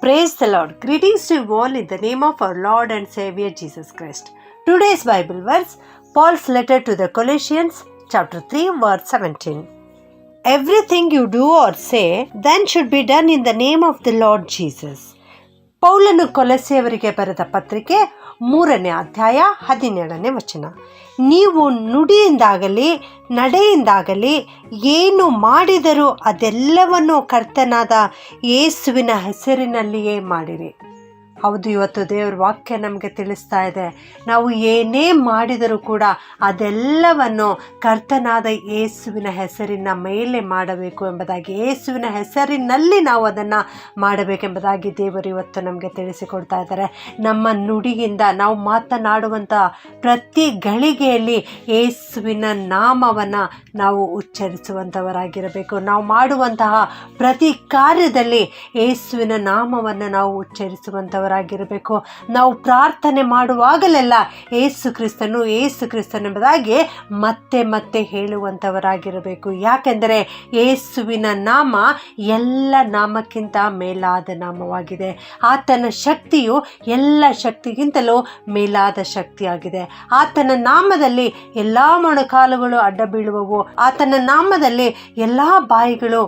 Praise the Lord. Greetings to you all in the name of our Lord and Savior Jesus Christ. Today's Bible verse, Paul's letter to the Colossians, chapter 3, verse 17. Everything you do or say, then should be done in the name of the Lord Jesus. ಪೌಲನು ಕೊಲೊಸ್ಸೆಯವರಿಗೆ ಬರೆದ ಪತ್ರಿಕೆ 3ನೇ ಅಧ್ಯಾಯ 17ನೇ ವಚನ. ನೀವು ನುಡಿಯಿಂದಾಗಲಿ ನಡೆಯಿಂದಾಗಲಿ ಏನು ಮಾಡಿದರೂ ಅದೆಲ್ಲವನ್ನು ಕರ್ತನಾದ ಯೇಸುವಿನ ಹೆಸರಿನಲ್ಲಿಯೇ ಮಾಡಿರಿ. ಹೌದು, ಇವತ್ತು ದೇವರ ವಾಕ್ಯ ನಮಗೆ ತಿಳಿಸ್ತಾ ಇದೆ, ನಾವು ಏನೇ ಮಾಡಿದರೂ ಕೂಡ ಅದೆಲ್ಲವನ್ನು ಕರ್ತನಾದ ಯೇಸುವಿನ ಹೆಸರಿನ ಮೇಲೆ ಮಾಡಬೇಕು ಎಂಬುದಾಗಿ, ಯೇಸುವಿನ ಹೆಸರಿನಲ್ಲಿ ನಾವು ಅದನ್ನು ಮಾಡಬೇಕೆಂಬುದಾಗಿ ದೇವರು ಇವತ್ತು ನಮಗೆ ತಿಳಿಸಿಕೊಡ್ತಾ ಇದ್ದಾರೆ. ನಮ್ಮ ನುಡಿಯಿಂದ ನಾವು ಮಾತನಾಡುವಂಥ ಪ್ರತಿ ಗಳಿಗೆಯಲ್ಲಿ ಯೇಸುವಿನ ನಾಮವನ್ನು ನಾವು ಉಚ್ಚರಿಸುವಂಥವರಾಗಿರಬೇಕು. ನಾವು ಮಾಡುವಂತಹ ಪ್ರತಿ ಕಾರ್ಯದಲ್ಲಿ ಯೇಸುವಿನ ನಾಮವನ್ನು ನಾವು ಉಚ್ಚರಿಸುವಂಥವರಾಗಿರಬೇಕು. ನಾವು ಪ್ರಾರ್ಥನೆ ಮಾಡುವಾಗಲೆಲ್ಲ ಏಸು ಕ್ರಿಸ್ತನು ಎಂಬುದಾಗಿ ಮತ್ತೆ ಮತ್ತೆ ಹೇಳುವಂಥವರಾಗಿರಬೇಕು. ಯಾಕೆಂದರೆ ಯೇಸುವಿನ ನಾಮ ಎಲ್ಲ ನಾಮಕ್ಕಿಂತ ಮೇಲಾದ ನಾಮವಾಗಿದೆ. ಆತನ ಶಕ್ತಿಯು ಎಲ್ಲ ಶಕ್ತಿಗಿಂತಲೂ ಮೇಲಾದ ಶಕ್ತಿಯಾಗಿದೆ. ಆತನ ನಾಮದಲ್ಲಿ ಎಲ್ಲ ಮೊಣಕಾಲುಗಳು ಅಡ್ಡ ಬೀಳುವವು. ಆತನ ನಾಮದಲ್ಲಿ ಎಲ್ಲ ಬಾಯಿಗಳು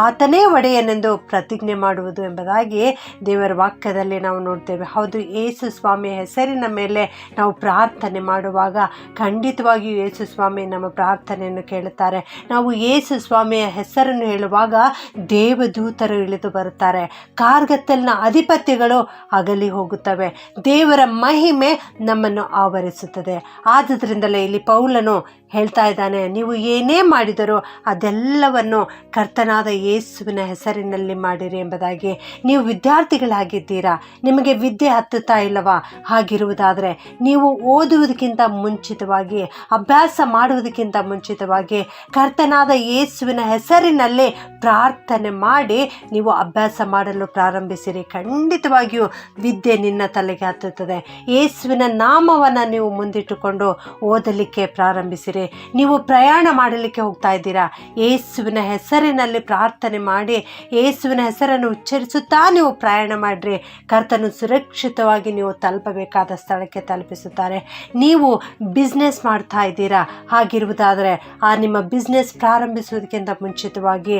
ಆತನೇ ಒಡೆಯನೆಂದು ಪ್ರತಿಜ್ಞೆ ಮಾಡುವುದು ಎಂಬುದಾಗಿ ದೇವರ ವಾಕ್ಯದಲ್ಲಿ ನಾವು ನೋಡ್ತೇವೆ. ಹೌದು, ಯೇಸು ಸ್ವಾಮಿಯ ಹೆಸರಿನ ಮೇಲೆ ನಾವು ಪ್ರಾರ್ಥನೆ ಮಾಡುವಾಗ ಖಂಡಿತವಾಗಿಯೂ ಯೇಸು ಸ್ವಾಮಿ ನಮ್ಮ ಪ್ರಾರ್ಥನೆಯನ್ನು ಕೇಳುತ್ತಾರೆ. ನಾವು ಯೇಸು ಸ್ವಾಮಿಯ ಹೆಸರನ್ನು ಹೇಳುವಾಗ ದೇವದೂತರು ಇಳಿದು ಬರುತ್ತಾರೆ. ಕಾರ್ಗತ್ತಲಿನ ಅಧಿಪತಿಗಳು ಅಗಲಿ ಹೋಗುತ್ತವೆ. ದೇವರ ಮಹಿಮೆ ನಮ್ಮನ್ನು ಆವರಿಸುತ್ತದೆ. ಆದುದರಿಂದಲೇ ಇಲ್ಲಿ ಪೌಲನು ಹೇಳ್ತಾ ಇದ್ದಾನೆ, ನೀವು ಏನೇ ಮಾಡಿದರೂ ಅದೆಲ್ಲವನ್ನು ಕರ್ತನಾದ ಯೇಸುವಿನ ಹೆಸರಿನಲ್ಲಿ ಮಾಡಿರಿ ಎಂಬುದಾಗಿ. ನೀವು ವಿದ್ಯಾರ್ಥಿಗಳಾಗಿದ್ದೀರಾ, ನಿಮಗೆ ವಿದ್ಯೆ ಹತ್ತುತ್ತಾ ಇಲ್ಲವಾ? ಹಾಗಿರುವುದಾದರೆ ನೀವು ಓದುವುದಕ್ಕಿಂತ ಮುಂಚಿತವಾಗಿ, ಅಭ್ಯಾಸ ಮಾಡುವುದಕ್ಕಿಂತ ಮುಂಚಿತವಾಗಿ ಕರ್ತನಾದ ಯೇಸುವಿನ ಹೆಸರಿನಲ್ಲಿ ಪ್ರಾರ್ಥನೆ ಮಾಡಿ ನೀವು ಅಭ್ಯಾಸ ಮಾಡಲು ಪ್ರಾರಂಭಿಸಿರಿ. ಖಂಡಿತವಾಗಿಯೂ ವಿದ್ಯೆ ನಿನ್ನ ತಲೆಗೆ ಹತ್ತುತ್ತದೆ. ಯೇಸುವಿನ ನಾಮವನ್ನು ನೀವು ಮುಂದಿಟ್ಟುಕೊಂಡು ಓದಲಿಕ್ಕೆ ಪ್ರಾರಂಭಿಸಿರಿ. ನೀವು ಪ್ರಯಾಣ ಮಾಡಲಿಕ್ಕೆ ಹೋಗ್ತಾ ಇದ್ದೀರಾ, ಯೇಸುವಿನ ಹೆಸರಿನಲ್ಲಿ ಪ್ರಾರ್ಥನೆ ಮಾಡಿ ಯೇಸುವಿನ ಹೆಸರನ್ನು ಉಚ್ಚರಿಸುತ್ತಾ ನೀವು ಪ್ರಯಾಣ ಮಾಡಿರಿ. ಕರ್ತನು ಸುರಕ್ಷಿತವಾಗಿ ನೀವು ತಲುಪಬೇಕಾದ ಸ್ಥಳಕ್ಕೆ ತಲುಪಿಸುತ್ತಾರೆ. ನೀವು ಬಿಸ್ನೆಸ್ ಮಾಡ್ತಾ ಇದ್ದೀರಾ, ಹಾಗಿರುವುದಾದರೆ ಆ ನಿಮ್ಮ ಬಿಸ್ನೆಸ್ ಪ್ರಾರಂಭಿಸುವುದಕ್ಕಿಂತ ಮುಂಚಿತವಾಗಿ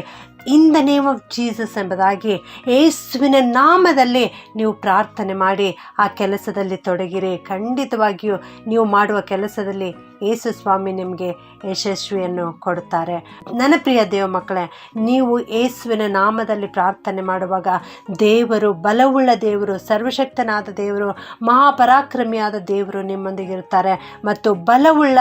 in the name of Jesus ಎಂಬುದಾಗಿ ಯೇಸುವಿನ ನಾಮದಲ್ಲಿ ನೀವು ಪ್ರಾರ್ಥನೆ ಮಾಡಿ ಆ ಕೆಲಸದಲ್ಲಿ ತೊಡಗಿರಿ. ಖಂಡಿತವಾಗಿಯೂ ನೀವು ಮಾಡುವ ಕೆಲಸದಲ್ಲಿ ಯೇಸು ಸ್ವಾಮಿ ನಿಮಗೆ ಯಶಸ್ವಿಯನ್ನು ಕೊಡುತ್ತಾರೆ. ನನ್ನ ಪ್ರಿಯ ದೇವ ಮಕ್ಕಳೇ, ನೀವು ಯೇಸುವಿನ ನಾಮದಲ್ಲಿ ಪ್ರಾರ್ಥನೆ ಮಾಡುವಾಗ ದೇವರು, ಬಲವುಳ್ಳ ದೇವರು, ಸರ್ವಶಕ್ತನಾದ ದೇವರು, ಮಹಾಪರಾಕ್ರಮಿಯಾದ ದೇವರು ನಿಮ್ಮೊಂದಿಗಿರುತ್ತಾರೆ. ಮತ್ತು ಬಲವುಳ್ಳ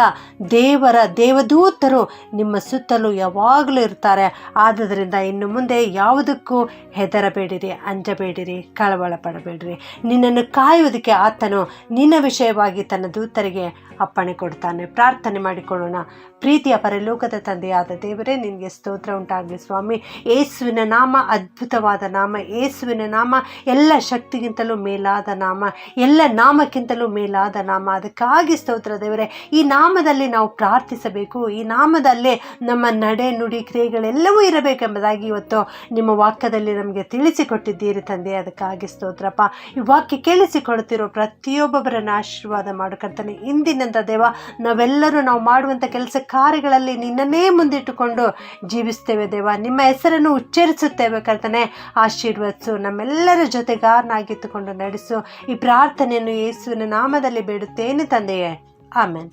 ದೇವದೂತರು ನಿಮ್ಮ ಸುತ್ತಲೂ ಯಾವಾಗಲೂ ಇರ್ತಾರೆ. ಆದುದರಿಂದ ಇನ್ನು ಮುಂದೆ ಯಾವುದಕ್ಕೂ ಹೆದರಬೇಡಿರಿ, ಅಂಜಬೇಡಿರಿ, ಕಳವಳ ಪಡಬೇಡಿರಿ. ನಿನ್ನನ್ನು ಕಾಯುವುದಕ್ಕೆ ಆತನು ನಿನ್ನ ವಿಷಯವಾಗಿ ತನ್ನ ದೂತರಿಗೆ ಅಪ್ಪಣೆ ಕೊಡ್ತಾನೆ. ಪ್ರಾರ್ಥನೆ ಮಾಡಿಕೊಳ್ಳೋಣ. ಪ್ರೀತಿಯ ಪರಲೋಕದ ತಂದೆಯಾದ ದೇವರೇ, ನಿನಗೆ ಸ್ತೋತ್ರ ಉಂಟಾಗಲಿ ಸ್ವಾಮಿ. ಯೇಸುವಿನ ನಾಮ ಅದ್ಭುತವಾದ ನಾಮ. ಯೇಸುವಿನ ನಾಮ ಎಲ್ಲ ಶಕ್ತಿಗಿಂತಲೂ ಮೇಲಾದ ನಾಮ, ಎಲ್ಲ ನಾಮಕ್ಕಿಂತಲೂ ಮೇಲಾದ ನಾಮ. ಅದಕ್ಕಾಗಿ ಸ್ತೋತ್ರ ದೇವರೇ. ಈ ನಾಮದಲ್ಲಿ ನಾವು ಪ್ರಾರ್ಥಿಸಬೇಕು. ಈ ನಾಮದಲ್ಲೇ ನಮ್ಮ ನಡೆ, ನುಡಿ, ಕ್ರಿಯೆಗಳೆಲ್ಲವೂ ಇರಬೇಕೆಂಬುದಾಗಿ ಇವತ್ತು ನಿಮ್ಮ ವಾಕ್ಯದಲ್ಲಿ ನಮಗೆ ತಿಳಿಸಿಕೊಟ್ಟಿದ್ದೀರಿ ತಂದೆ. ಅದಕ್ಕಾಗಿ ಸ್ತೋತ್ರಪ್ಪ. ಈ ವಾಕ್ಯ ಕೇಳಿಸಿಕೊಳ್ತಿರೋ ಪ್ರತಿಯೊಬ್ಬೊಬ್ಬರನ್ನು ಆಶೀರ್ವಾದ ಮಾಡುಕರ್ತಾನೆ. ಇಂದಿನಿಂದ ದೇವ, ನಾವೆಲ್ಲರೂ ನಾವು ಮಾಡುವಂಥ ಕೆಲಸ ಕಾರ್ಯಗಳಲ್ಲಿ ನಿನ್ನನ್ನೇ ಮುಂದಿಟ್ಟುಕೊಂಡು ಜೀವಿಸ್ತೇವೆ ದೇವ. ನಿಮ್ಮ ಹೆಸರನ್ನು ಉಚ್ಚರಿಸುತ್ತೇವೆ ಕರ್ತನೆ. ಆಶೀರ್ವದಿಸು, ನಮ್ಮೆಲ್ಲರ ಜೊತೆಗಾರನಾಗಿತ್ತುಕೊಂಡು ನಡೆಸು. ಈ ಪ್ರಾರ್ಥನೆಯನ್ನು ಯೇಸುವಿನ ನಾಮದಲ್ಲಿ ಬೇಡುತ್ತೇನೆ ತಂದೆಯೇ, ಆಮೆನ್.